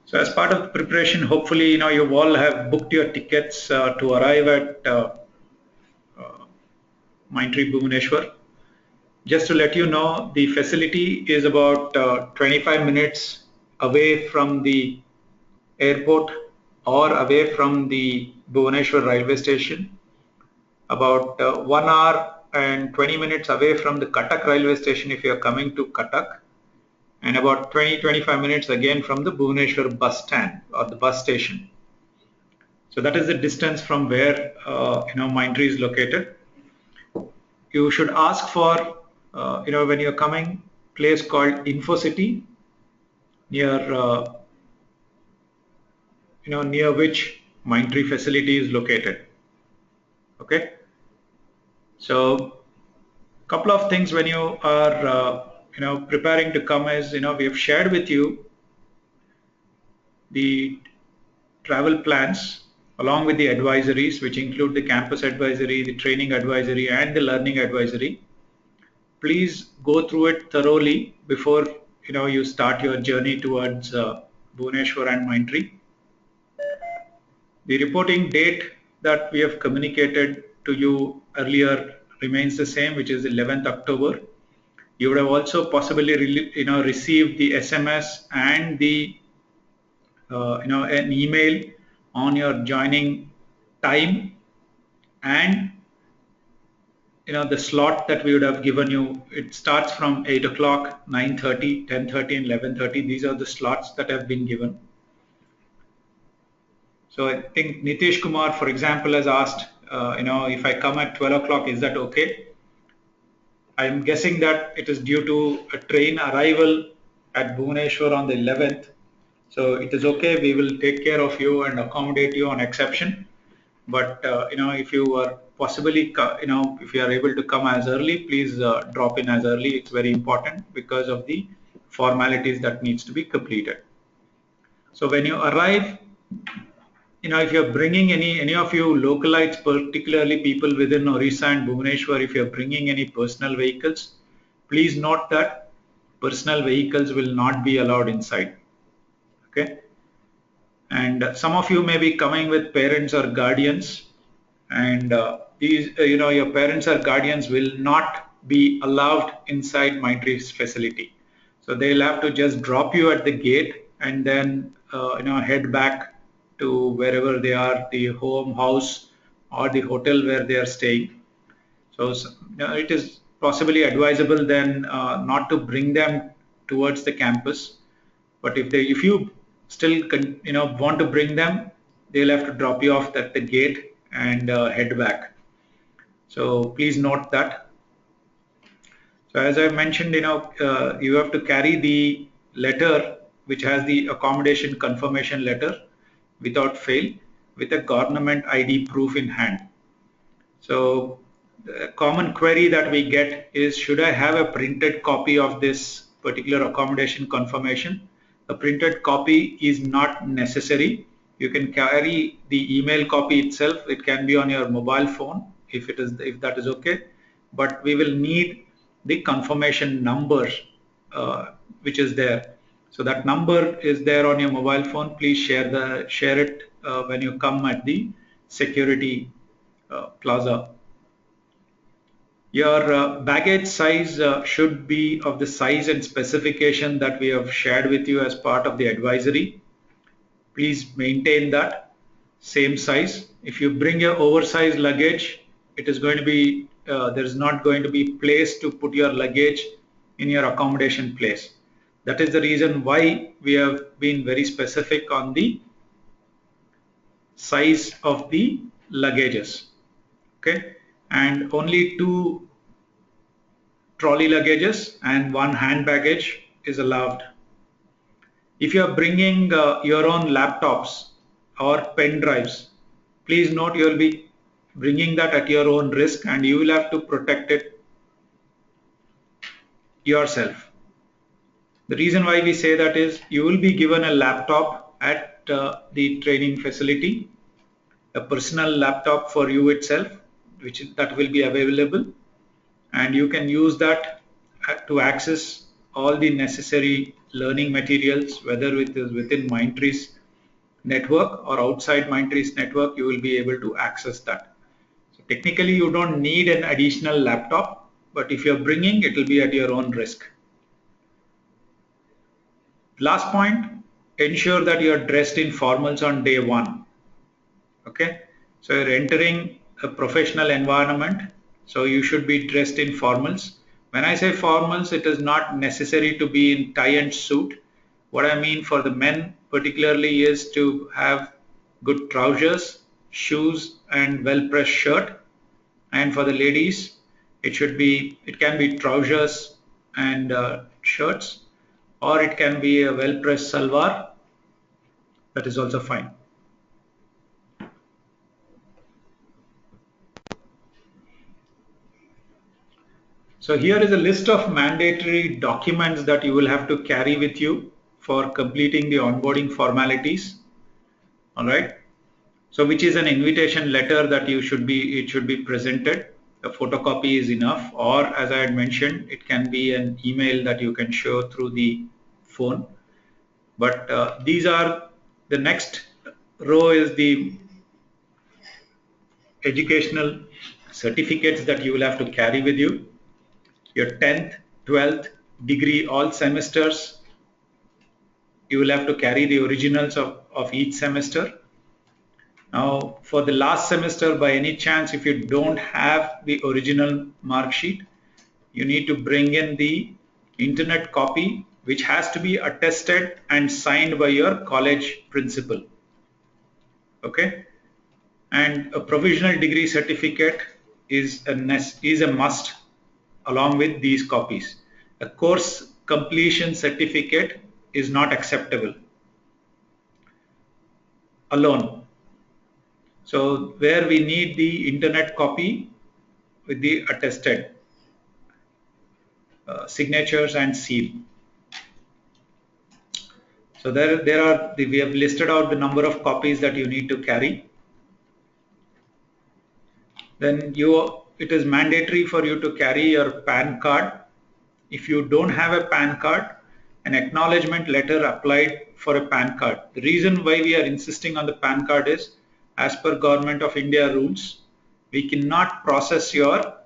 So as part of the preparation, hopefully, you all have booked your tickets to arrive at Mindtree Bhubaneswar. Just to let you know, the facility is about 25 minutes away from the airport or away from the Bhubaneswar railway station, about 1 hour and 20 minutes away from the Cuttack railway station if you are coming to Cuttack, and about 20-25 minutes again from the Bhubaneswar bus stand or the bus station. So that is the distance from where Mindtree is located. You should ask for when you're coming, place called InfoCity near near which Mindtree facility is located. Okay, so couple of things when you are preparing to come is we have shared with you the travel plans along with the advisories, which include the campus advisory, the training advisory, and the learning advisory. Please go through it thoroughly before you start your journey towards Bhubaneswar and Mindtree. The reporting date that we have communicated to you earlier remains the same, which is 11th October. You would have also possibly received the SMS and the an email on your joining time and the slot that we would have given you. It starts from 8 o'clock, 9:30, 10:30, and 11:30. These are the slots that have been given. So I think Nitish Kumar, for example, has asked, if I come at 12 o'clock, is that okay? I'm guessing that it is due to a train arrival at Bhubaneswar on the 11th. So it is okay. We will take care of you and accommodate you on exception. But if you are possibly, if you are able to come as early, please drop in as early. It's very important because of the formalities that needs to be completed. So when you arrive, if you're bringing any of you localites, particularly people within Orissa and Bhubaneswar, if you're bringing any personal vehicles, please note that personal vehicles will not be allowed inside. Okay. And some of you may be coming with parents or guardians, and these, your parents or guardians will not be allowed inside Mindtree's facility. So they'll have to just drop you at the gate and then, head back to wherever they are, the home, house, or the hotel where they are staying. So it is possibly advisable then not to bring them towards the campus. But if you still want to bring them, they'll have to drop you off at the gate and head back. So please note that. So as I mentioned, you have to carry the letter which has the accommodation confirmation letter without fail with a government ID proof in hand. So a common query that we get is, should I have a printed copy of this particular accommodation confirmation? A printed copy is not necessary. You can carry the email copy itself. It can be on your mobile phone if that is okay. But we will need the confirmation number which is there. So that number is there on your mobile phone. Please share it when you come at the security plaza. Your baggage size should be of the size and specification that we have shared with you as part of the advisory. Please maintain that same size. If you bring your oversized luggage, it is going to be there is not going to be place to put your luggage in your accommodation place. That is the reason why we have been very specific on the size of the luggages. Okay, and only 2 trolley luggages and 1 hand baggage is allowed. If you are bringing your own laptops or pen drives, please note you will be bringing that at your own risk and you will have to protect it yourself. The reason why we say that is you will be given a laptop at the training facility, a personal laptop for you itself, that will be available, and you can use that to access all the necessary learning materials, whether it is within Mindtree's network or outside Mindtree's network, you will be able to access that. So technically, you don't need an additional laptop, but if you're bringing, it will be at your own risk. Last point, ensure that you're dressed in formals on day one. Okay, so you're entering a professional environment, so you should be dressed in formals. When I say formals, it is not necessary to be in tie and suit. What I mean for the men particularly is to have good trousers, shoes, and well-pressed shirt. And for the ladies, it can be trousers and shirts, or it can be a well-pressed salwar. That is also fine. So here is a list of mandatory documents that you will have to carry with you for completing the onboarding formalities. All right. So which is an invitation letter that it should be presented. A photocopy is enough, or as I had mentioned, it can be an email that you can show through the phone. But these are the next row is the educational certificates that you will have to carry with you. Your 10th, 12th degree, all semesters, you will have to carry the originals of each semester. Now, for the last semester, by any chance, if you don't have the original mark sheet, you need to bring in the internet copy, which has to be attested and signed by your college principal. Okay, and a provisional degree certificate is a must along with these copies. A course completion certificate is not acceptable alone. So where we need the internet copy with the attested signatures and seal. So we have listed out the number of copies that you need to carry. Then it is mandatory for you to carry your PAN card. If you don't have a PAN card, an acknowledgement letter applied for a PAN card. The reason why we are insisting on the PAN card is, as per Government of India rules, we cannot process your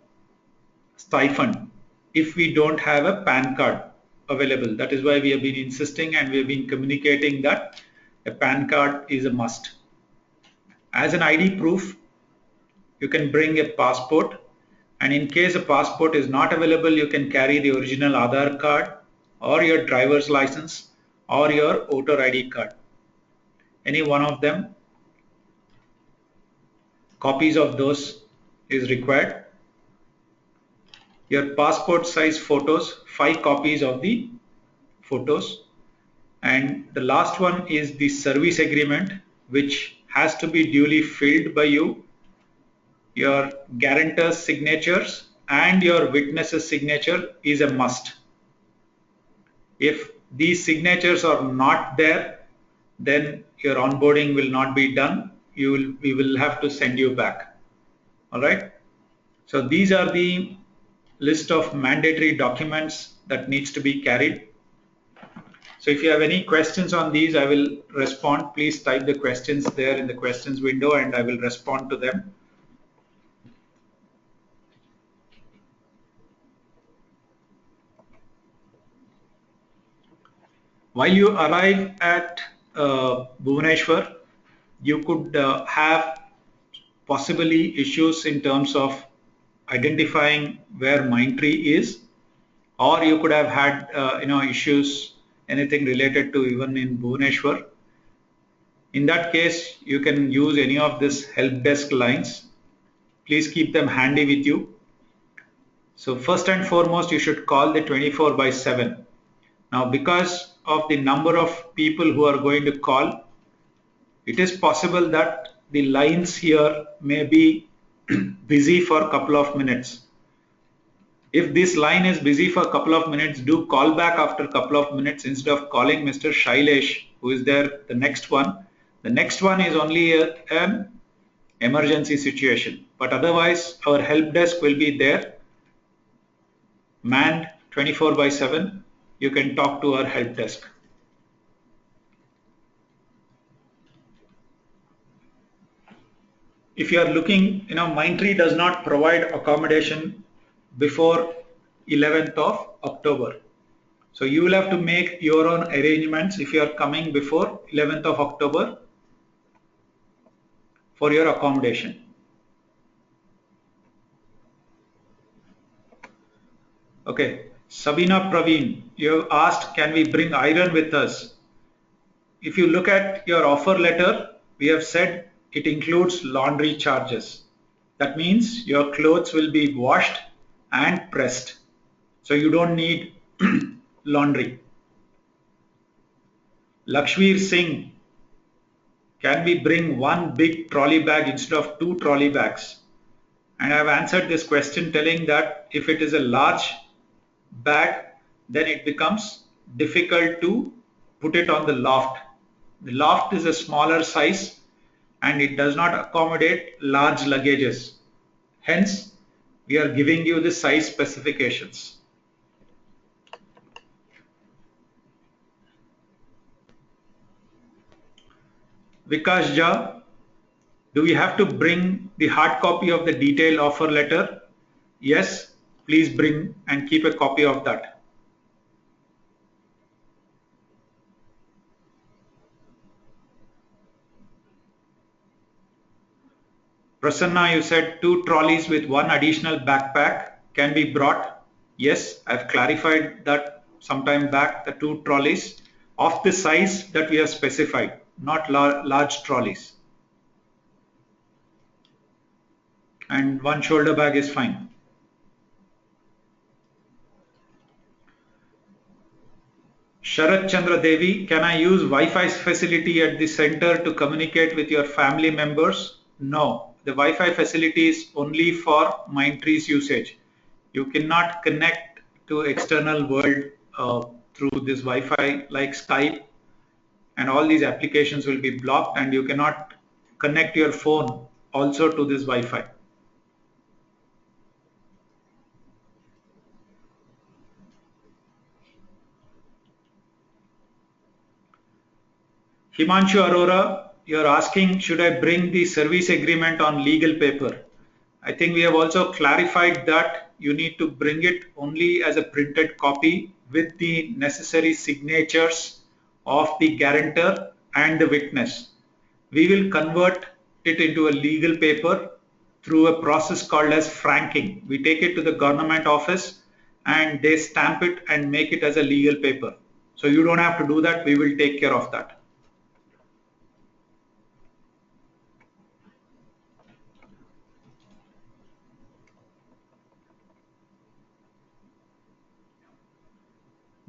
stipend if we don't have a PAN card available. That is why we have been insisting and we have been communicating that a PAN card is a must. As an ID proof, you can bring a passport, and in case a passport is not available, you can carry the original Aadhaar card or your driver's license or your voter ID card. Any one of them, copies of those is required. Your passport size photos, 5 copies of the photos. And the last one is the service agreement, which has to be duly filled by you. Your guarantor's signatures and your witness's signature is a must. If these signatures are not there, then your onboarding will not be done. We will have to send you back. All right. So these are the list of mandatory documents that needs to be carried. So if you have any questions on these, I will respond. Please type the questions there in the questions window and I will respond to them. While you arrive at Bhubaneswar, you could have possibly issues in terms of identifying where Mindtree is, or you could have had issues, anything related to even in Bhubaneswar. In that case, you can use any of this help desk lines. Please keep them handy with you. So first and foremost, you should call the 24/7. Now, because of the number of people who are going to call, it is possible that the lines here may be busy for a couple of minutes. If this line is busy for a couple of minutes, do call back after a couple of minutes instead of calling Mr. Shailesh, who is there, the next one. The next one is only an emergency situation, but otherwise our help desk will be there, manned 24/7. you can talk to our help desk. If you are looking, Mindtree does not provide accommodation before 11th of October. So you will have to make your own arrangements if you are coming before 11th of October for your accommodation. Okay, Sabina Praveen, you have asked, can we bring iron with us? If you look at your offer letter, we have said it includes laundry charges. That means your clothes will be washed and pressed. So you don't need laundry. Lakshmir Singh, can we bring one big trolley bag instead of two trolley bags? And I've answered this question telling that if it is a large bag, then it becomes difficult to put it on the loft. The loft is a smaller size and it does not accommodate large luggages. Hence, we are giving you the size specifications. Vikash Jha, do we have to bring the hard copy of the detailed offer letter? Yes, please bring and keep a copy of that. Prasanna, you said 2 trolleys with 1 additional backpack can be brought. Yes, I've clarified that sometime back, the 2 trolleys of the size that we have specified, not large trolleys. And 1 shoulder bag is fine. Sharat Chandra Devi, can I use Wi-Fi facility at the center to communicate with your family members? No, the Wi-Fi facility is only for Mindtree's usage. You cannot connect to external world through this Wi-Fi like Skype, and all these applications will be blocked, and you cannot connect your phone also to this Wi-Fi. Himanshu Arora, you're asking, should I bring the service agreement on legal paper? I think we have also clarified that you need to bring it only as a printed copy with the necessary signatures of the guarantor and the witness. We will convert it into a legal paper through a process called as franking. We take it to the government office and they stamp it and make it as a legal paper. So you don't have to do that. We will take care of that.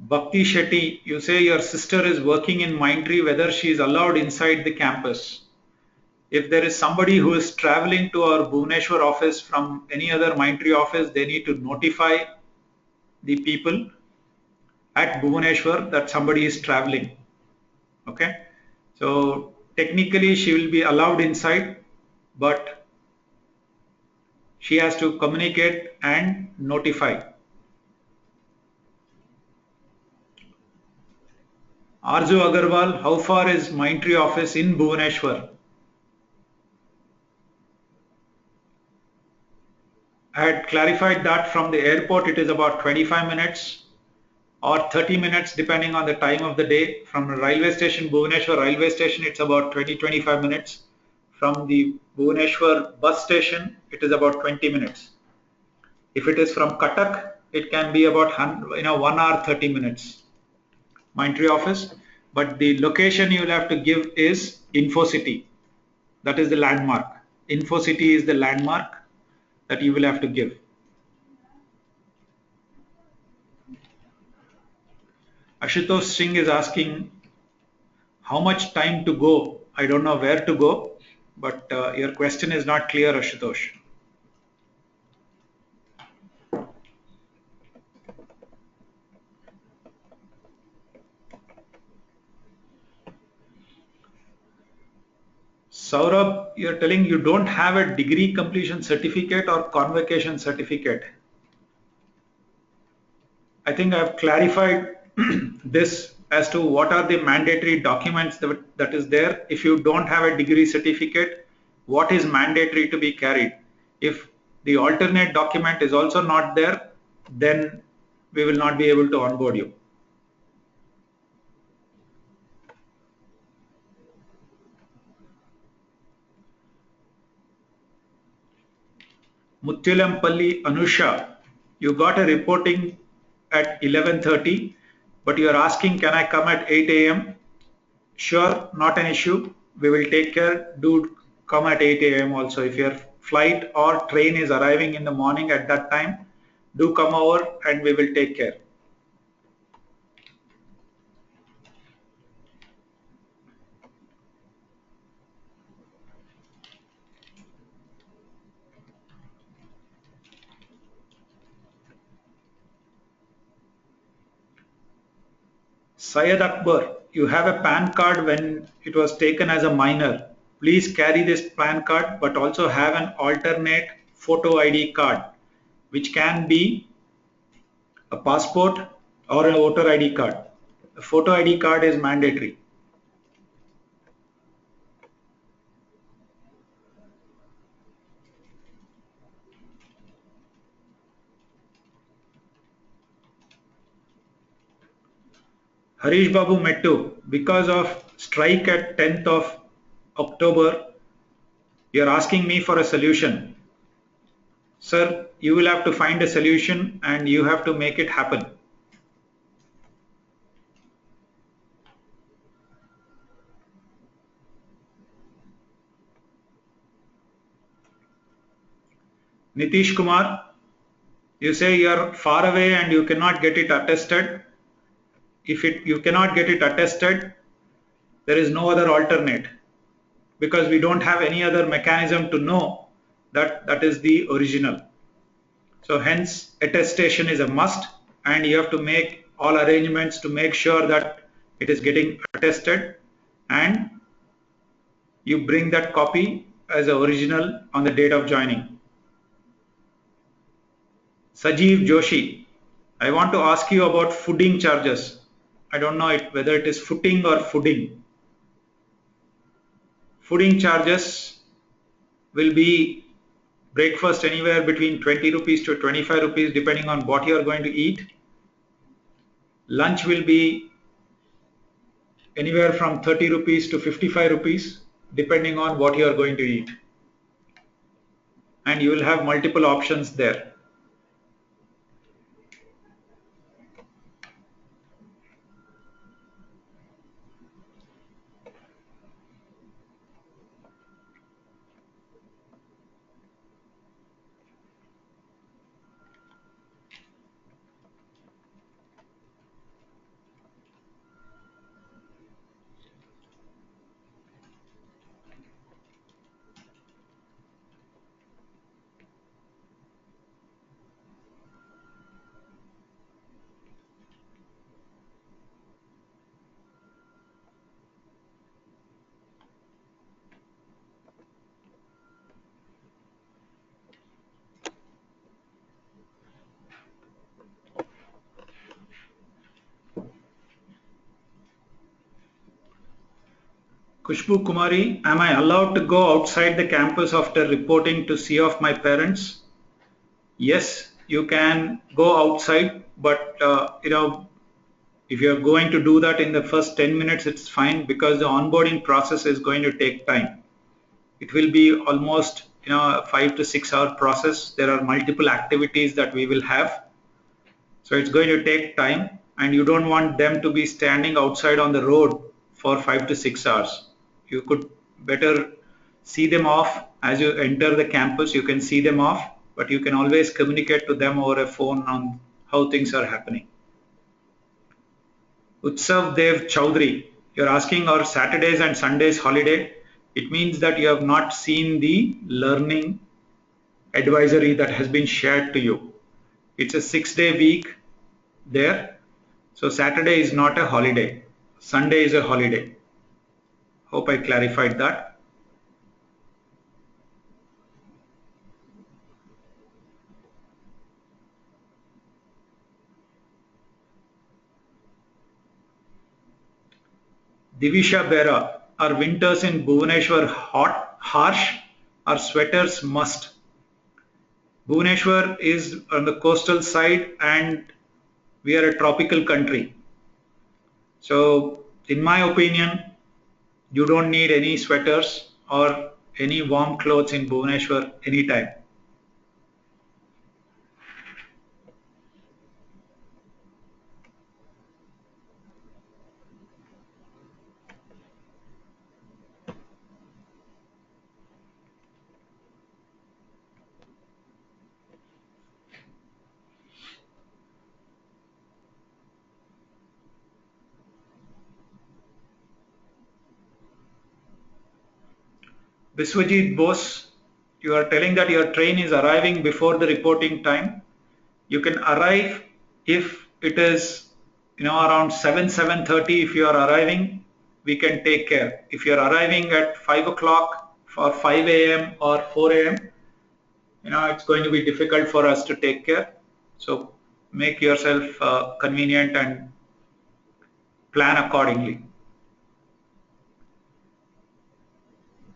Bhakti Shetty, you say your sister is working in Mindtree, whether she is allowed inside the campus. If there is somebody who is traveling to our Bhubaneswar office from any other Mindtree office, they need to notify the people at Bhubaneswar that somebody is traveling. Okay, so technically she will be allowed inside, but she has to communicate and notify. Arzu Agarwal, how far is Mindtree office in Bhubaneswar? I had clarified that from the airport it is about 25 minutes or 30 minutes depending on the time of the day. From the railway station, Bhubaneswar railway station, it's about 20-25 minutes. From the Bhubaneswar bus station, it is about 20 minutes. If it is from Cuttack, it can be about 1 hour 30 minutes. Mindtree office, but the location you will have to give is InfoCity. That is the landmark. InfoCity is the landmark that you will have to give. Ashutosh Singh is asking how much time to go. I don't know where to go, but your question is not clear, Ashutosh. Saurabh, you're telling you don't have a degree completion certificate or convocation certificate. I think I've clarified this as to what are the mandatory documents that is there. If you don't have a degree certificate, what is mandatory to be carried? If the alternate document is also not there, then we will not be able to onboard you. Muttulampalli Anusha, you got a reporting at 11:30, but you are asking, can I come at 8 a.m.? Sure, not an issue. We will take care. Do come at 8 a.m. also. If your flight or train is arriving in the morning at that time, do come over and we will take care. Syed Akbar, you have a PAN card when it was taken as a minor. Please carry this PAN card but also have an alternate photo ID card, which can be a passport or a voter ID card. A photo ID card is mandatory. Harish Babu Mettu, because of strike at 10th of October, you are asking me for a solution. Sir, you will have to find a solution and you have to make it happen. Nitish Kumar, you say you are far away and you cannot get it attested. If you cannot get it attested, there is no other alternate, because we don't have any other mechanism to know that that is the original. So hence attestation is a must, and you have to make all arrangements to make sure that it is getting attested, and you bring that copy as a original on the date of joining. Sajeev Joshi, I want to ask you about fooding charges. I don't know whether it is footing or fooding. Fooding charges will be breakfast anywhere between 20 rupees to 25 rupees depending on what you are going to eat. Lunch will be anywhere from 30 rupees to 55 rupees depending on what you are going to eat. And you will have multiple options there. Kushbu Kumari, am I allowed to go outside the campus after reporting to see off my parents? Yes, you can go outside, but if you're going to do that in the first 10 minutes, it's fine, because the onboarding process is going to take time. It will be almost a 5 to 6 hour process. There are multiple activities that we will have. So it's going to take time, and you don't want them to be standing outside on the road for 5 to 6 hours. You could better see them off as you enter the campus. You can see them off, but you can always communicate to them over a phone on how things are happening. Utsav Dev Chaudhary, you're asking, are Saturdays and Sundays holiday? It means that you have not seen the learning advisory that has been shared to you. It's a 6-day week there. So Saturday is not a holiday. Sunday is a holiday. Hope I clarified that. Divisha Bera, are winters in Bhubaneswar hot, harsh, or sweaters must? Bhubaneswar is on the coastal side and we are a tropical country. So, in my opinion, you don't need any sweaters or any warm clothes in Bhubaneswar anytime. Biswajit Bose, you are telling that your train is arriving before the reporting time. You can arrive if it is around 7:30. If you are arriving, we can take care. If you are arriving at 5 o'clock for 5 a.m. or 4 a.m., it's going to be difficult for us to take care. So make yourself convenient and plan accordingly.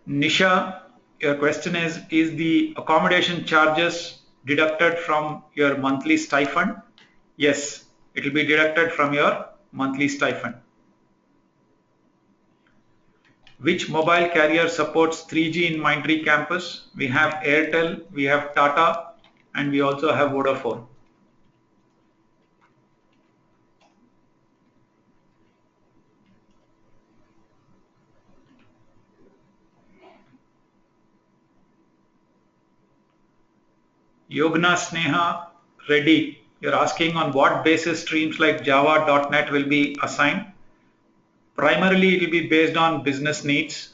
Nisha, your question is the accommodation charges deducted from your monthly stipend? Yes, it will be deducted from your monthly stipend. Which mobile carrier supports 3G in Mindtree campus? We have Airtel, we have Tata, and we also have Vodafone. Yogna Sneha Reddy, you're asking on what basis streams like Java, .NET will be assigned. Primarily, it will be based on business needs,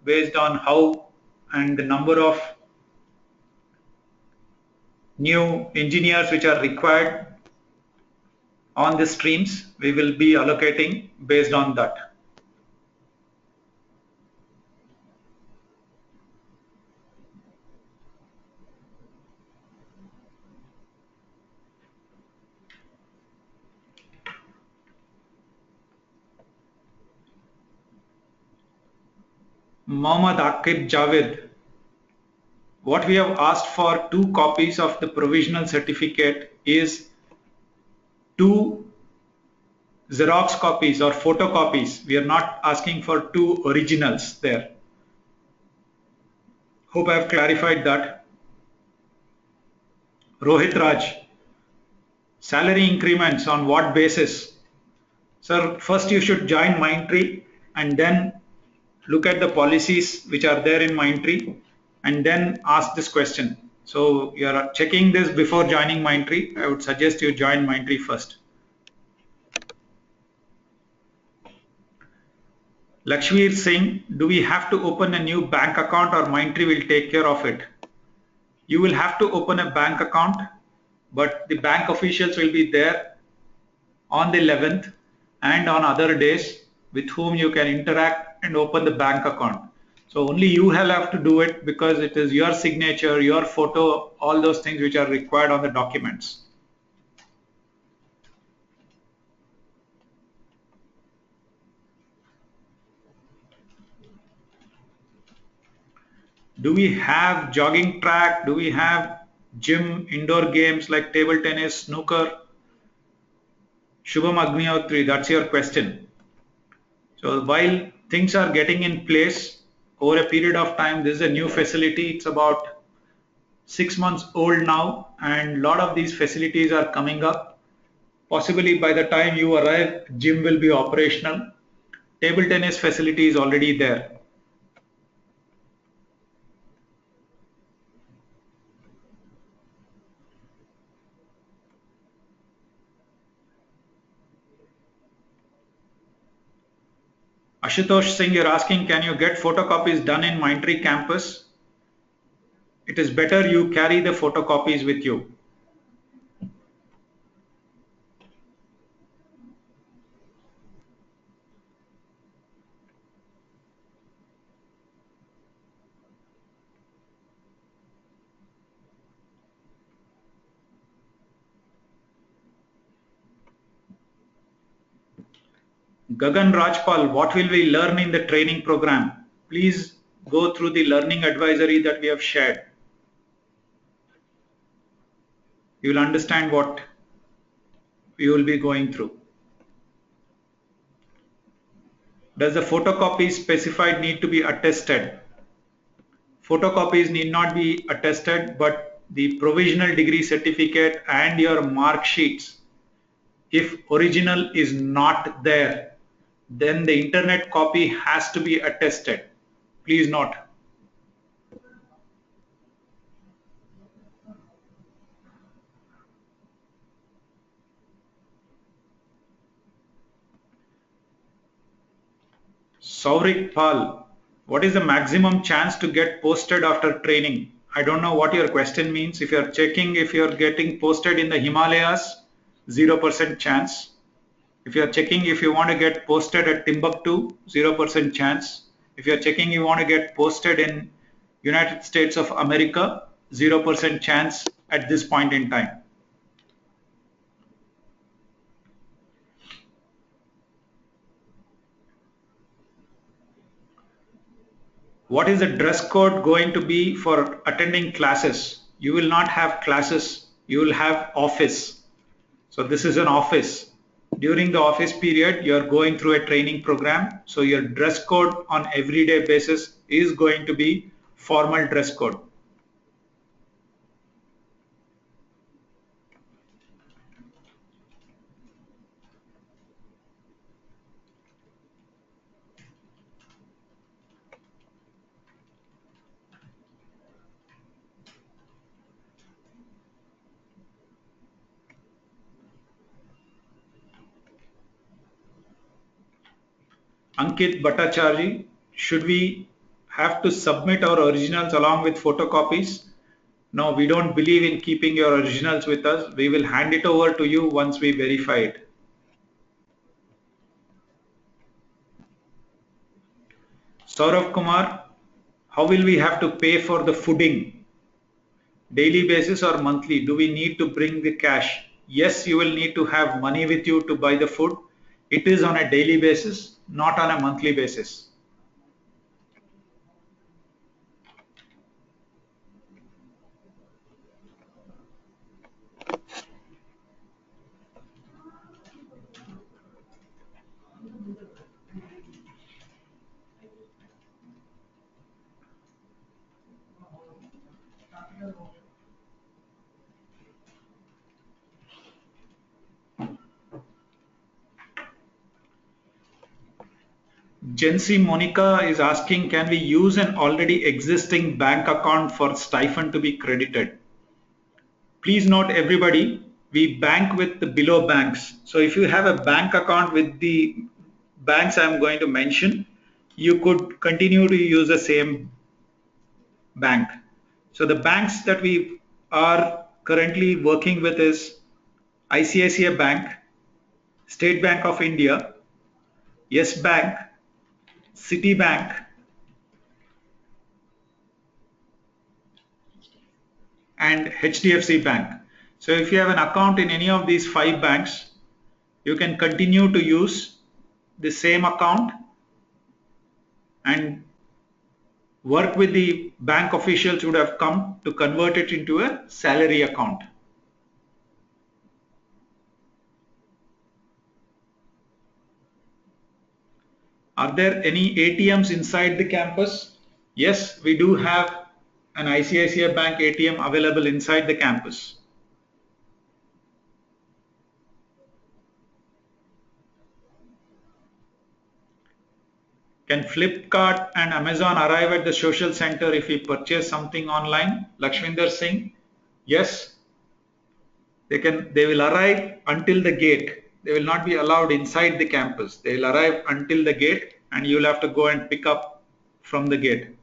based on how and the number of new engineers which are required on the streams. We will be allocating based on that. Mohammad Akib Javed, what we have asked for 2 copies of the provisional certificate is 2 Xerox copies or photocopies. We are not asking for 2 originals there. Hope I have clarified that. Rohit Raj, salary increments on what basis? Sir, first you should join Mindtree and then look at the policies which are there in Mindtree and then ask this question. So you are checking this before joining Mindtree. I would suggest you join Mindtree first. Lakshmir Singh, do we have to open a new bank account or Mindtree will take care of it? You will have to open a bank account, but the bank officials will be there on the 11th and on other days with whom you can interact and open the bank account. So only you will have to do it because it is your signature, your photo, all those things which are required on the documents. Do we have jogging track? Do we have gym, indoor games like table tennis, snooker? Shubham Agniotri, that's your question. So while things are getting in place over a period of time, this is a new facility. It's about 6 months old now, and a lot of these facilities are coming up. Possibly by the time you arrive, gym will be operational. Table tennis facility is already there. Ashutosh Singh, you're asking, can you get photocopies done in Mindtree campus? It is better you carry the photocopies with you. Gagan Rajpal, what will we learn in the training program? Please go through the learning advisory that we have shared. You will understand what we will be going through. Does the photocopy specified need to be attested? Photocopies need not be attested, but the provisional degree certificate and your mark sheets, if original is not there, then the internet copy has to be attested. Please note. Saurik Pal, what is the maximum chance to get posted after training? I don't know what your question means. If you're checking if you're getting posted in the Himalayas, 0% chance. If you're checking if you want to get posted at Timbuktu, 0% chance. If you're checking you want to get posted in United States of America, 0% chance at this point in time. What is the dress code going to be for attending classes? You will not have classes, you will have office. So this is an office. During the office period, you are going through a training program. So your dress code on everyday basis is going to be formal dress code. Ankit Bhattacharya, should we have to submit our originals along with photocopies? No, we don't believe in keeping your originals with us. We will hand it over to you once we verify it. Saurav Kumar, how will we have to pay for the fooding? Daily basis or monthly? Do we need to bring the cash? Yes, you will need to have money with you to buy the food. It is on a daily basis, not on a monthly basis. Jency Monica is asking, can we use an already existing bank account for stipend to be credited? Please note everybody, we bank with the below banks. So if you have a bank account with the banks I'm going to mention, you could continue to use the same bank. So the banks that we are currently working with is ICICI Bank, State Bank of India, Yes Bank, Citibank, and HDFC Bank. So if you have an account in any of these 5 banks, you can continue to use the same account and work with the bank officials who would have come to convert it into a salary account. Are there any ATMs inside the campus? Yes, we do have an ICICI Bank ATM available inside the campus. Can Flipkart and Amazon arrive at the social center if we purchase something online? Lakshminder Singh, yes, they will arrive until the gate. They will not be allowed inside the campus. They will arrive until the gate and you will have to go and pick up from the gate.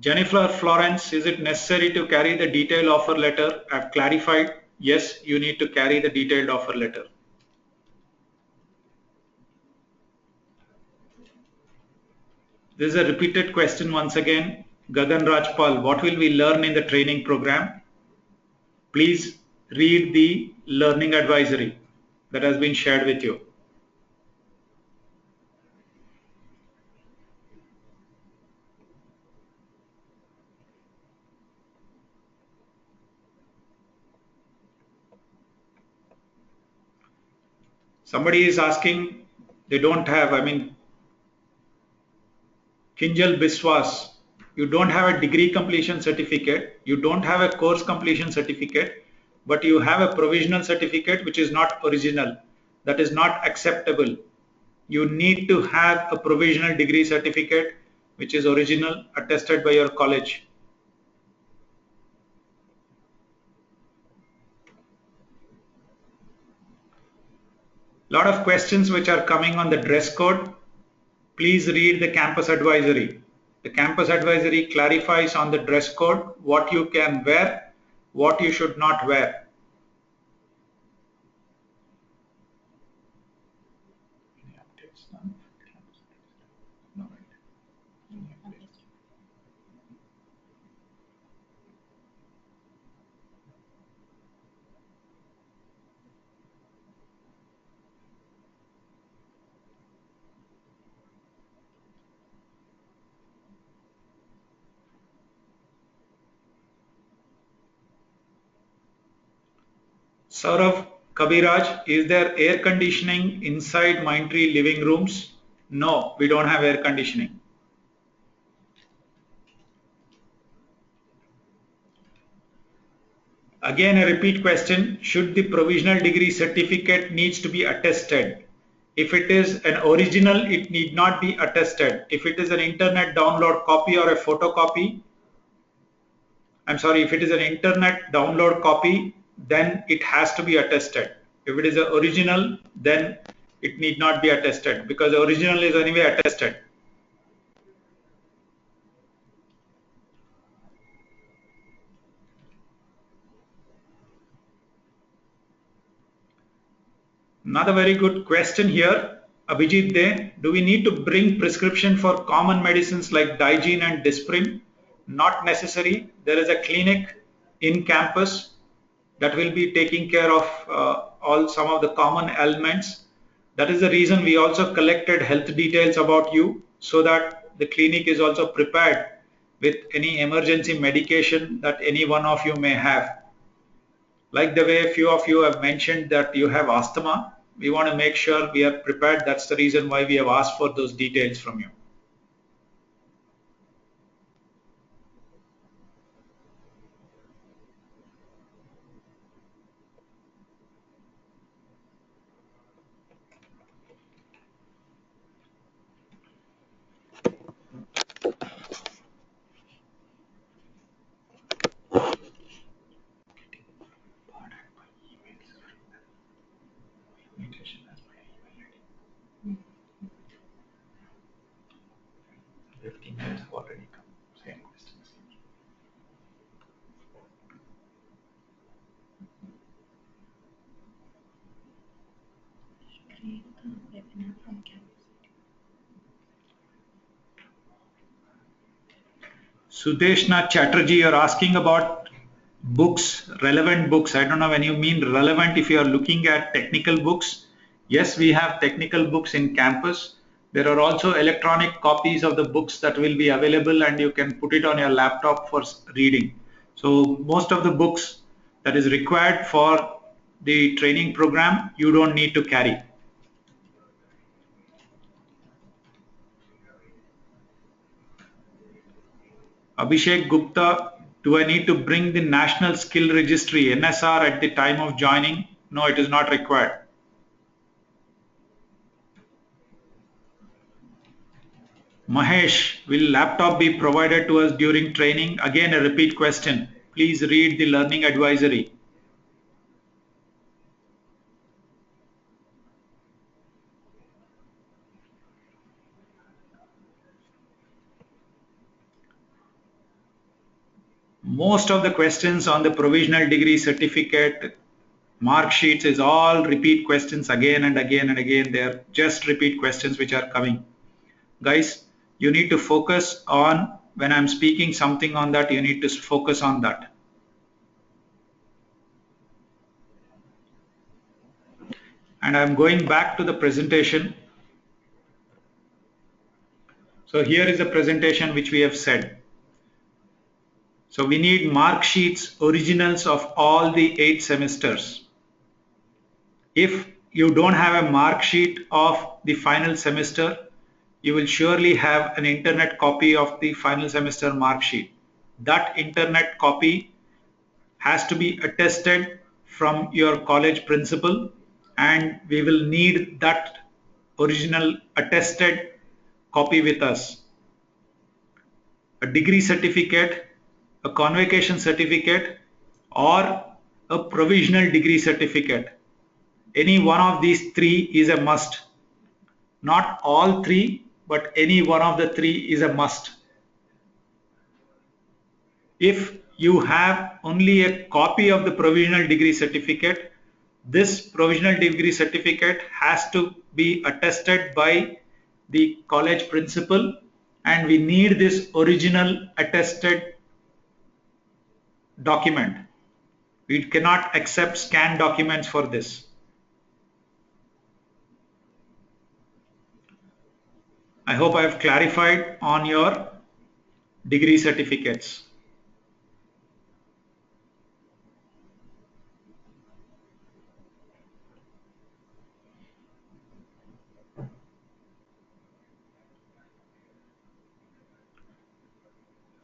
Jennifer Florence, is it necessary to carry the detailed offer letter? I've clarified, yes, you need to carry the detailed offer letter. This is a repeated question once again. Gagan Rajpal, what will we learn in the training program? Please read the learning advisory that has been shared with you. Somebody is asking, they don't have, Kinjal Biswas, you don't have a degree completion certificate, you don't have a course completion certificate, but you have a provisional certificate which is not original. That is not acceptable. You need to have a provisional degree certificate which is original, attested by your college. Lot of questions which are coming on the dress code. Please read the campus advisory. The campus advisory clarifies on the dress code, what you can wear, what you should not wear. Saurav Kabiraj, is there air conditioning inside Mindtree living rooms? No, we don't have air conditioning. Again, a repeat question. Should the provisional degree certificate needs to be attested? If it is an original, it need not be attested. If it is an internet download copy or a photocopy, if it is an internet download copy, then it has to be attested. If it is an original, then it need not be attested because the original is anyway attested. Another very good question here, Abhijit De. Do we need to bring prescription for common medicines like Digene and Disprin? Not necessary. There is a clinic in campus that will be taking care of all some of the common ailments. That is the reason we also collected health details about you so that the clinic is also prepared with any emergency medication that any one of you may have. Like the way a few of you have mentioned that you have asthma, we want to make sure we are prepared. That's the reason why we have asked for those details from you. Sudeshna Chatterjee, you're asking about books, relevant books. I don't know when you mean relevant, if you are looking at technical books. Yes, we have technical books in campus. There are also electronic copies of the books that will be available and you can put it on your laptop for reading. So most of the books that is required for the training program, you don't need to carry. Abhishek Gupta, do I need to bring the National Skill Registry NSR at the time of joining? No, it is not required. Mahesh, will laptop be provided to us during training? Again, a repeat question. Please read the learning advisory. Most of the questions on the provisional degree certificate mark sheets is all repeat questions again and again and again. They are just repeat questions which are coming. Guys, You need to focus on, when I'm speaking something on that, you need to focus on that. And I'm going back to the presentation. So here is a presentation which we have said. So we need mark sheets, originals of all the 8 semesters. If you don't have a mark sheet of the final semester, you will surely have an internet copy of the final semester mark sheet. That internet copy has to be attested from your college principal, and we will need that original attested copy with us. A degree certificate, a convocation certificate, or a provisional degree certificate. Any one of these 3 is a must. Not all 3, but any one of the 3 is a must. If you have only a copy of the provisional degree certificate, this provisional degree certificate has to be attested by the college principal, and we need this original attested document. We cannot accept scanned documents for this. I hope I have clarified on your degree certificates.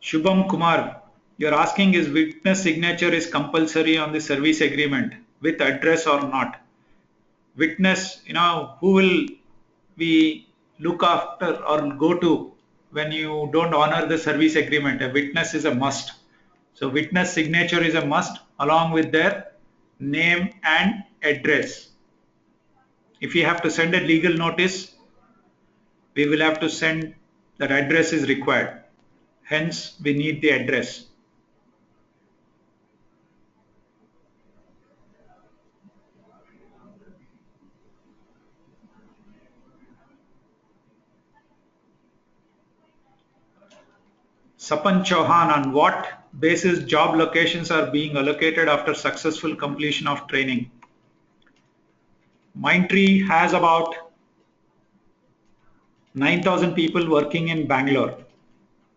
Shubham Kumar, you're asking, is witness signature is compulsory on the service agreement with address or not? Witness, who will we look after or go to when you don't honor the service agreement? A witness is a must. So witness signature is a must along with their name and address. If you have to send a legal notice, we will have to send that address is required. Hence, we need the address. Sapan Chauhan, on what basis job locations are being allocated after successful completion of training? Mindtree has about 9,000 people working in Bangalore,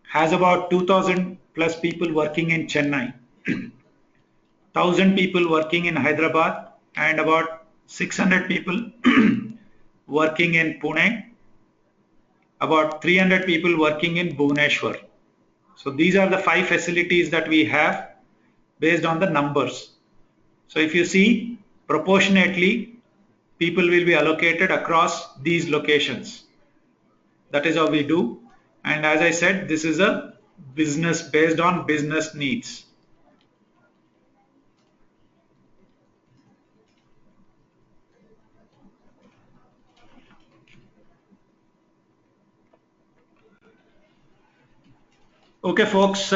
has about 2,000 plus people working in Chennai, 1,000 people working in Hyderabad, and about 600 people working in Pune, about 300 people working in Bhubaneswar. So these are the 5 facilities that we have based on the numbers. So if you see, proportionately, people will be allocated across these locations. That is how we do. And as I said, this is a business based on business needs. Okay, folks,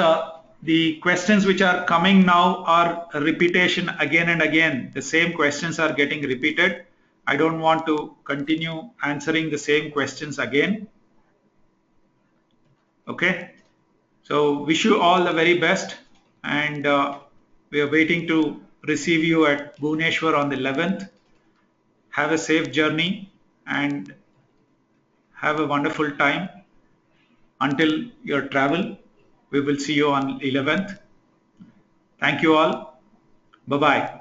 the questions which are coming now are a repetition again and again. The same questions are getting repeated. I don't want to continue answering the same questions again. Okay, so wish you all the very best, and we are waiting to receive you at Bhubaneswar on the 11th. Have a safe journey and have a wonderful time until your travel. We will see you on 11th. Thank you all. Bye-bye.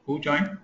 Who joined?